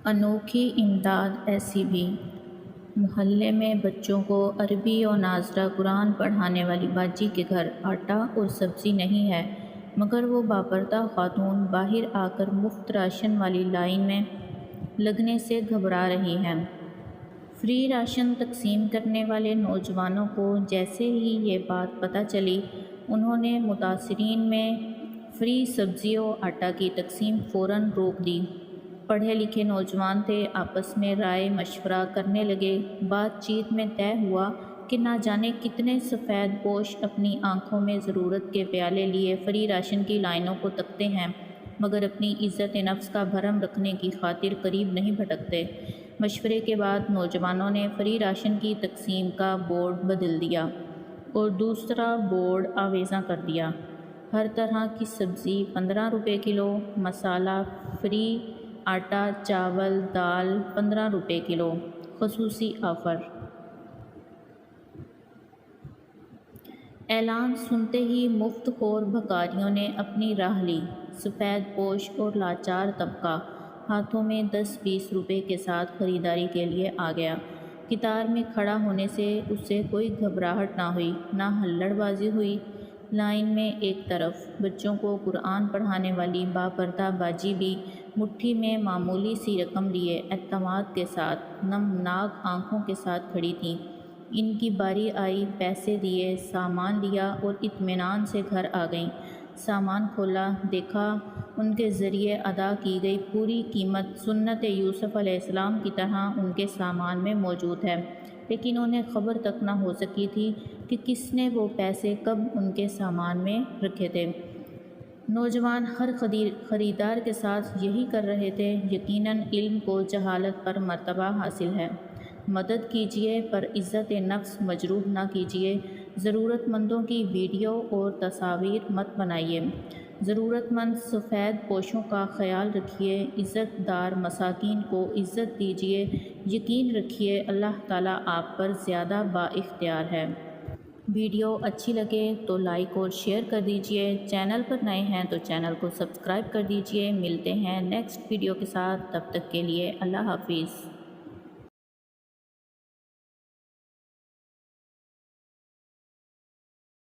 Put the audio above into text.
انوکھی امداد ایسی بھی۔ محلے میں بچوں کو عربی و ناظرہ قرآن پڑھانے والی باجی کے گھر آٹا اور سبزی نہیں ہے، مگر وہ باپردہ خاتون باہر آ کر مفت راشن والی لائن میں لگنے سے گھبرا رہی ہیں۔ فری راشن تقسیم کرنے والے نوجوانوں کو جیسے ہی یہ بات پتہ چلی، انہوں نے متاثرین میں فری سبزی و آٹا کی تقسیم فوراً روک دی۔ پڑھے لکھے نوجوان تھے، آپس میں رائے مشورہ کرنے لگے۔ بات چیت میں طے ہوا کہ نہ جانے کتنے سفید پوش اپنی آنکھوں میں ضرورت کے پیالے لیے فری راشن کی لائنوں کو تکتے ہیں، مگر اپنی عزت نفس کا بھرم رکھنے کی خاطر قریب نہیں بھٹکتے۔ مشورے کے بعد نوجوانوں نے فری راشن کی تقسیم کا بورڈ بدل دیا اور دوسرا بورڈ آویزاں کر دیا۔ ہر طرح کی سبزی 15 روپے کلو، مسالہ فری، آٹا، چاول، دال 15 روپے کلو، خصوصی آفر۔ اعلان سنتے ہی مفت خور بھکاریوں نے اپنی راہ لی۔ سفید پوش اور لاچار طبقہ ہاتھوں میں 10-20 روپے کے ساتھ خریداری کے لیے آ گیا۔ قطار میں کھڑا ہونے سے اسے کوئی گھبراہٹ نہ ہوئی، نہ ہلڑ بازی ہوئی۔ لائن میں ایک طرف بچوں کو قرآن پڑھانے والی باپردہ باجی بھی مٹھی میں معمولی سی رقم لیے اعتماد کے ساتھ نمناک آنکھوں کے ساتھ کھڑی تھیں۔ ان کی باری آئی، پیسے دیے، سامان لیا اور اطمینان سے گھر آ گئیں۔ سامان کھولا، دیکھا ان کے ذریعے ادا کی گئی پوری قیمت سنت یوسف علیہ السلام کی طرح ان کے سامان میں موجود ہے، لیکن انہیں خبر تک نہ ہو سکی تھی کہ کس نے وہ پیسے کب ان کے سامان میں رکھے تھے۔ نوجوان ہر خریدار کے ساتھ یہی کر رہے تھے۔ یقیناً علم کو جہالت پر مرتبہ حاصل ہے۔ مدد کیجیے پر عزت نفس مجروح نہ کیجیے۔ ضرورت مندوں کی ویڈیو اور تصاویر مت بنائیے۔ ضرورت مند سفید پوشوں کا خیال رکھیے۔ عزت دار مساکین کو عزت دیجیے۔ یقین رکھیے اللہ تعالیٰ آپ پر زیادہ با اختیار ہے۔ ویڈیو اچھی لگے تو لائک اور شیئر کر دیجیے۔ چینل پر نئے ہیں تو چینل کو سبسکرائب کر دیجیے۔ ملتے ہیں نیکسٹ ویڈیو کے ساتھ، تب تک کے لیے اللہ حافظ۔